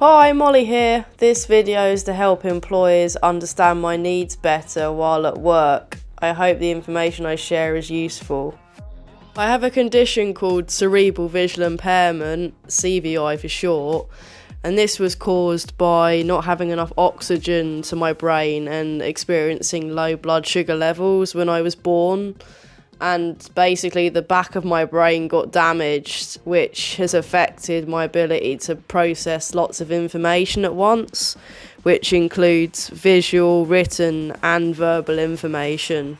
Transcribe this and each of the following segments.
Hi, Molly here. This video is to help employers understand my needs better while at work. I hope the information I share is useful. I have a condition called Cerebral Visual Impairment, CVI for short, and this was caused by not having enough oxygen to my brain and experiencing low blood sugar levels when I was born. And basically the back of my brain got damaged, which has affected my ability to process lots of information at once, which includes visual, written and verbal information.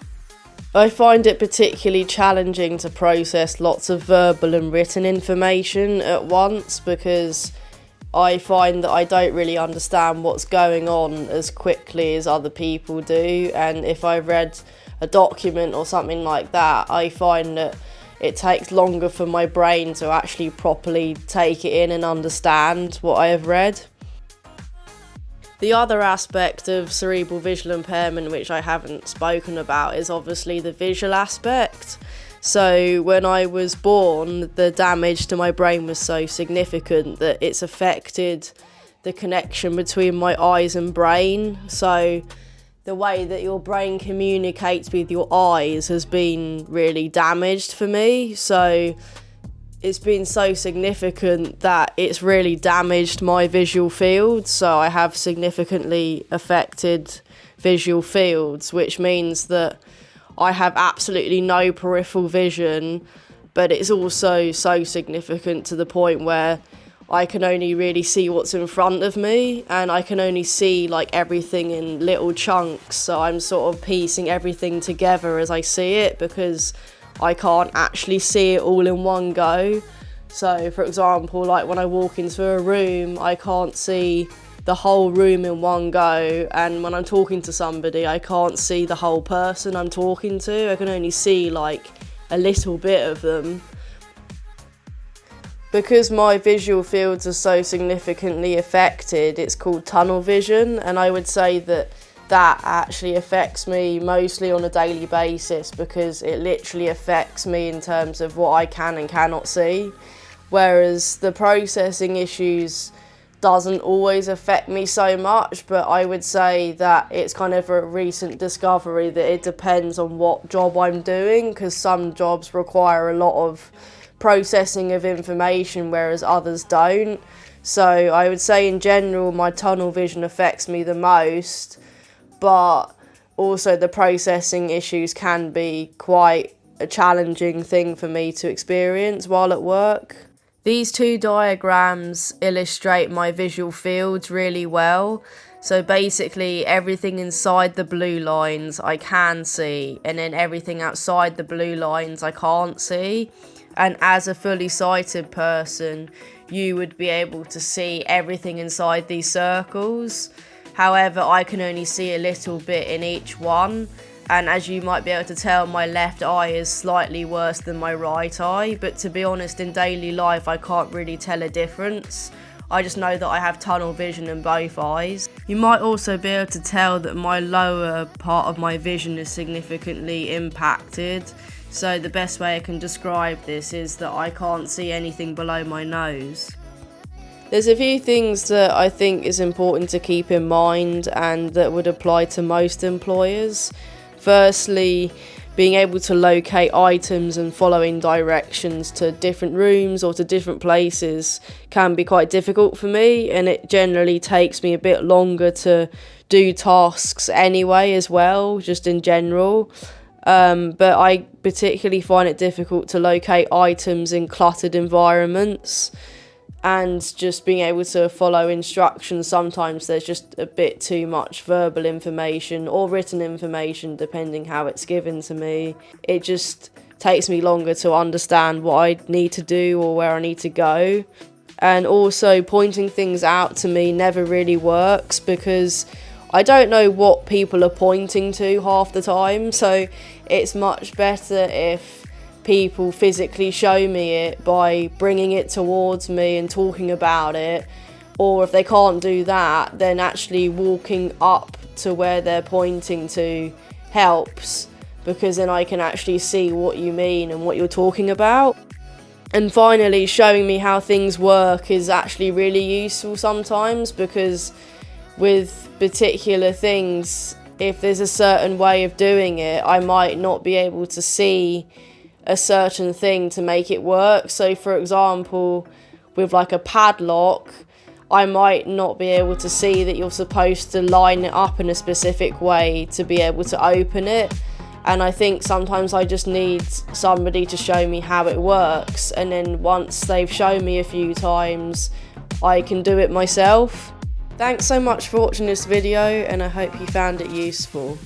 I find it particularly challenging to process lots of verbal and written information at once because I find that I don't really understand what's going on as quickly as other people do, and if I've read a document or something like that, I find that it takes longer for my brain to actually properly take it in and understand what I have read. The other aspect of cerebral visual impairment which I haven't spoken about is obviously the visual aspect. So when I was born, the damage to my brain was so significant that it's affected the connection between my eyes and brain. So the way that your brain communicates with your eyes has been really damaged for me. So it's been so significant that it's really damaged my visual fields. So I have significantly affected visual fields, which means that I have absolutely no peripheral vision, but it's also so significant to the point where I can only really see what's in front of me, and I can only see like everything in little chunks. So I'm sort of piecing everything together as I see it because I can't actually see it all in one go. So for example, like when I walk into a room, I can't see the whole room in one go, and when I'm talking to somebody, I can't see the whole person I'm talking to. I can only see like a little bit of them. Because my visual fields are so significantly affected, it's called tunnel vision, and I would say that actually affects me mostly on a daily basis because it literally affects me in terms of what I can and cannot see, whereas the processing issues doesn't always affect me so much. But I would say that it's kind of a recent discovery that it depends on what job I'm doing, because some jobs require a lot of processing of information whereas others don't. So I would say in general my tunnel vision affects me the most, but also the processing issues can be quite a challenging thing for me to experience while at work. These two diagrams illustrate my visual fields really well. So basically everything inside the blue lines I can see, and then everything outside the blue lines I can't see. And as a fully sighted person, you would be able to see everything inside these circles. However, I can only see a little bit in each one. And as you might be able to tell, my left eye is slightly worse than my right eye. But to be honest, in daily life, I can't really tell a difference. I just know that I have tunnel vision in both eyes. You might also be able to tell that my lower part of my vision is significantly impacted. So the best way I can describe this is that I can't see anything below my nose. There's a few things that I think is important to keep in mind and that would apply to most employers. Firstly, being able to locate items and following directions to different rooms or to different places can be quite difficult for me, and it generally takes me a bit longer to do tasks anyway as well, just in general. But I particularly find it difficult to locate items in cluttered environments, and just being able to follow instructions. Sometimes there's just a bit too much verbal information or written information depending how it's given to me. It just takes me longer to understand what I need to do or where I need to go. And also pointing things out to me never really works because I don't know what people are pointing to half the time, so it's much better if people physically show me it by bringing it towards me and talking about it, or if they can't do that, then actually walking up to where they're pointing to helps, because then I can actually see what you mean and what you're talking about. And finally, showing me how things work is actually really useful sometimes, because with particular things, if there's a certain way of doing it, I might not be able to see a certain thing to make it work. So for example, with like a padlock, I might not be able to see that you're supposed to line it up in a specific way to be able to open it. And I think sometimes I just need somebody to show me how it works, and then once they've shown me a few times, I can do it myself. Thanks so much for watching this video, and I hope you found it useful.